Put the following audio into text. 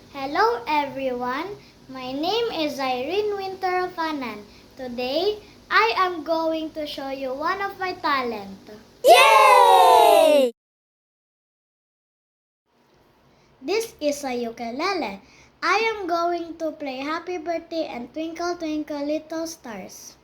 Hello everyone, my name is Irene Winter Fanan. Today, I am going to show you one of my talent. Yay! This is a ukulele. I am going to play Happy Birthday and Twinkle Twinkle Little Stars.